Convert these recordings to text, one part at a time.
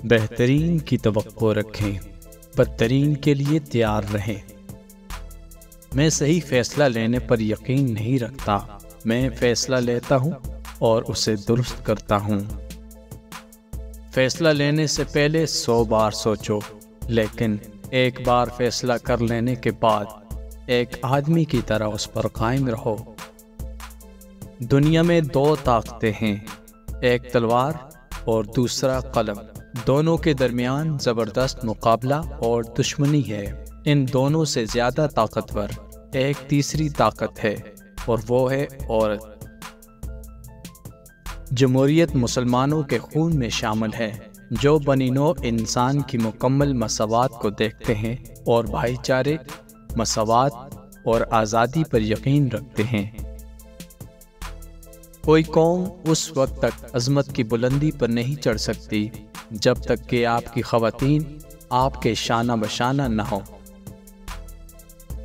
بہترین کی توقع رکھیں، بدترین کے لیے تیار رہیں۔ میں صحیح فیصلہ لینے پر یقین نہیں رکھتا، میں فیصلہ لیتا ہوں اور اسے درست کرتا ہوں۔ فیصلہ لینے سے پہلے 100 بار سوچو، لیکن ایک بار فیصلہ کر لینے کے بعد ایک آدمی کی طرح اس پر قائم رہو۔ دنیا میں 2 طاقتیں ہیں، ایک تلوار اور دوسرا قلم۔ دونوں کے درمیان زبردست مقابلہ اور دشمنی ہے۔ ان دونوں سے زیادہ طاقتور ایک تیسری طاقت ہے اور وہ ہے عورت۔ جمہوریت مسلمانوں کے خون میں شامل ہے، جو بنی نوع انسان کی مکمل مساوات کو دیکھتے ہیں اور بھائی چارے، مساوات اور آزادی پر یقین رکھتے ہیں۔ کوئی قوم اس وقت تک عظمت کی بلندی پر نہیں چڑھ سکتی جب تک کہ آپ کی خواتین آپ کے شانہ بشانہ نہ ہوں۔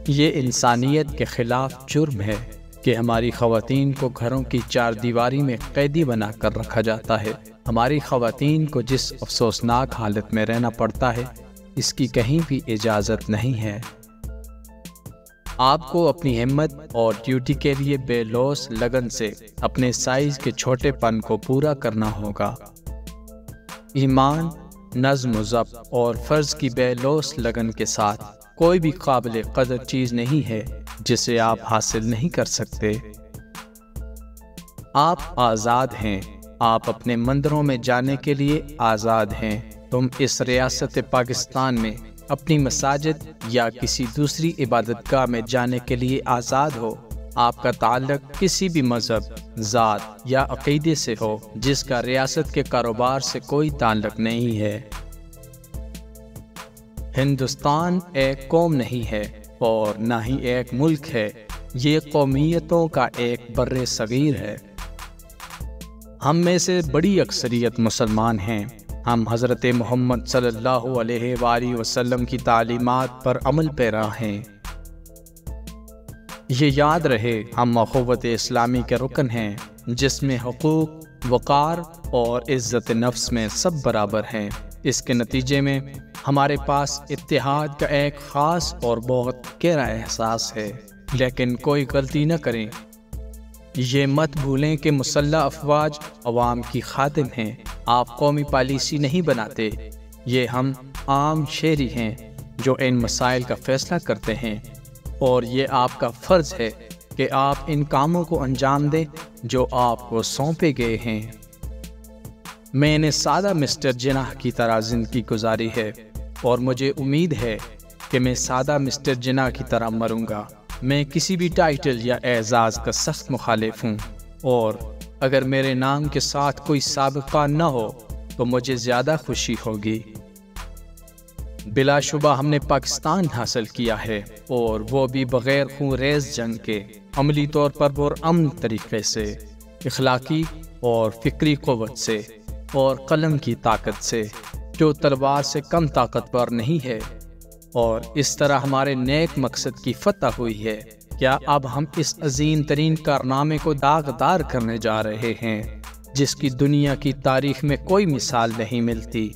یہ انسانیت کے خلاف جرم ہے کہ ہماری خواتین کو گھروں کی 4 دیواری میں قیدی بنا کر رکھا جاتا ہے۔ ہماری خواتین کو جس افسوسناک حالت میں رہنا پڑتا ہے، اس کی کہیں بھی اجازت نہیں ہے۔ آپ کو اپنی ہمت اور ڈیوٹی کے لیے بے لوث لگن سے اپنے سائز کے چھوٹے پن کو پورا کرنا ہوگا۔ ایمان، نظم و ضبط اور فرض کی بے لوث لگن کے ساتھ کوئی بھی قابل قدر چیز نہیں ہے جسے آپ حاصل نہیں کر سکتے۔ آپ آزاد ہیں، آپ اپنے مندروں میں جانے کے لیے آزاد ہیں۔ تم اس ریاست پاکستان میں اپنی مساجد یا کسی دوسری عبادت گاہ میں جانے کے لیے آزاد ہو۔ آپ کا تعلق کسی بھی مذہب، ذات یا عقیدے سے ہو جس کا ریاست کے کاروبار سے کوئی تعلق نہیں ہے۔ ہندوستان ایک قوم نہیں ہے اور نہ ہی ایک ملک ہے، یہ قومیتوں کا ایک بر صغیر ہے۔ ہم میں سے بڑی اکثریت مسلمان ہیں۔ ہم حضرت محمد صلی اللہ علیہ وآلہ وسلم کی تعلیمات پر عمل پیرا ہیں۔ یہ یاد رہے، ہم اخوت اسلامی کے رکن ہیں، جس میں حقوق، وقار اور عزت نفس میں سب برابر ہیں۔ اس کے نتیجے میں ہمارے پاس اتحاد کا ایک خاص اور بہت گہرا احساس ہے۔ لیکن کوئی غلطی نہ کریں، یہ مت بھولیں کہ مسلح افواج عوام کی خادم ہیں۔ آپ قومی پالیسی نہیں بناتے، یہ ہم عام شہری ہیں جو ان مسائل کا فیصلہ کرتے ہیں، اور یہ آپ کا فرض ہے کہ آپ ان کاموں کو انجام دیں جو آپ کو سونپے گئے ہیں۔ میں نے سادہ مسٹر جناح کی طرح زندگی گزاری ہے اور مجھے امید ہے کہ میں سادہ مسٹر جناح کی طرح مروں گا۔ میں کسی بھی ٹائٹل یا اعزاز کا سخت مخالف ہوں، اور اگر میرے نام کے ساتھ کوئی سابقہ نہ ہو تو مجھے زیادہ خوشی ہوگی۔ بلا شبہ ہم نے پاکستان حاصل کیا ہے، اور وہ بھی بغیر خون ریز جنگ کے، عملی طور پر پرامن طریقے سے، اخلاقی اور فکری قوت سے اور قلم کی طاقت سے، جو تلوار سے کم طاقتور نہیں ہے۔ اور اس طرح ہمارے نیک مقصد کی فتح ہوئی ہے۔ کیا اب ہم اس عظیم ترین کارنامے کو داغدار کرنے جا رہے ہیں جس کی دنیا کی تاریخ میں کوئی مثال نہیں ملتی۔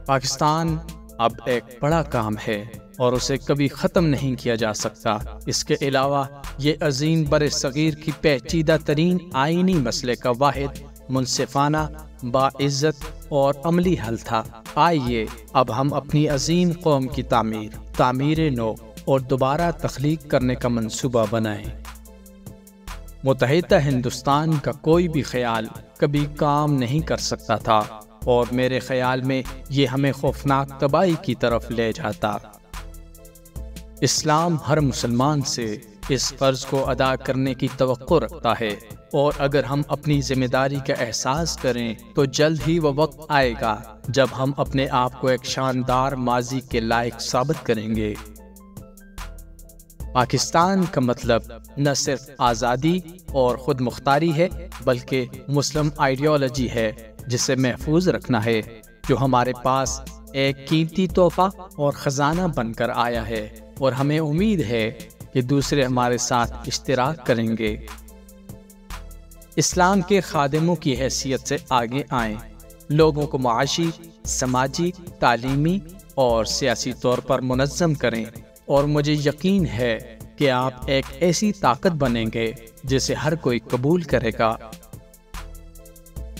پاکستان اب ایک بڑا کام ہے اور اسے کبھی ختم نہیں کیا جا سکتا۔ اس کے علاوہ یہ عظیم بر صغیر کی پیچیدہ ترین آئینی مسئلے کا واحد، منصفانہ، باعزت اور عملی حل تھا۔ آئیے اب ہم اپنی عظیم قوم کی تعمیر نو اور دوبارہ تخلیق کرنے کا منصوبہ بنائیں۔ متحدہ ہندوستان کا کوئی بھی خیال کبھی کام نہیں کر سکتا تھا، اور میرے خیال میں یہ ہمیں خوفناک تباہی کی طرف لے جاتا۔ اسلام ہر مسلمان سے اس فرض کو ادا کرنے کی توقع رکھتا ہے، اور اگر ہم اپنی ذمہ داری کا احساس کریں تو جلد ہی وہ وقت آئے گا جب ہم اپنے آپ کو ایک شاندار ماضی کے لائق ثابت کریں گے۔ پاکستان کا مطلب نہ صرف آزادی اور خود مختاری ہے، بلکہ مسلم آئیڈیالوجی ہے جسے محفوظ رکھنا ہے، جو ہمارے پاس ایک قیمتی تحفہ اور خزانہ بن کر آیا ہے، اور ہمیں امید ہے کہ دوسرے ہمارے ساتھ اشتراک کریں گے۔ اسلام کے خادموں کی حیثیت سے آگے آئیں، لوگوں کو معاشی، سماجی، تعلیمی اور سیاسی طور پر منظم کریں، اور مجھے یقین ہے کہ آپ ایک ایسی طاقت بنیں گے جسے ہر کوئی قبول کرے گا۔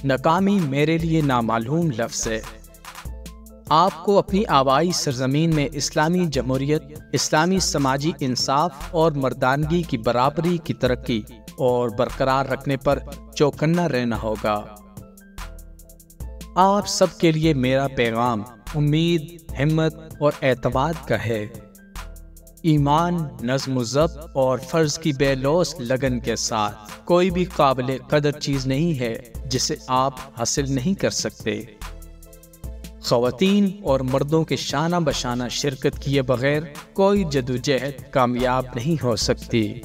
ناکامی میرے لیے نامعلوم لفظ ہے۔ آپ کو اپنی آبائی سرزمین میں اسلامی جمہوریت، اسلامی سماجی انصاف اور مردانگی کی برابری کی ترقی اور برقرار رکھنے پر چوکنا رہنا ہوگا۔ آپ سب کے لیے میرا پیغام امید، ہمت اور اعتماد کا ہے۔ ایمان، نظم و ضبط اور فرض کی بے لوث لگن کے ساتھ کوئی بھی قابل قدر چیز نہیں ہے جسے آپ حاصل نہیں کر سکتے۔ خواتین اور مردوں کے شانہ بشانہ شرکت کیے بغیر کوئی جدوجہد کامیاب نہیں ہو سکتی۔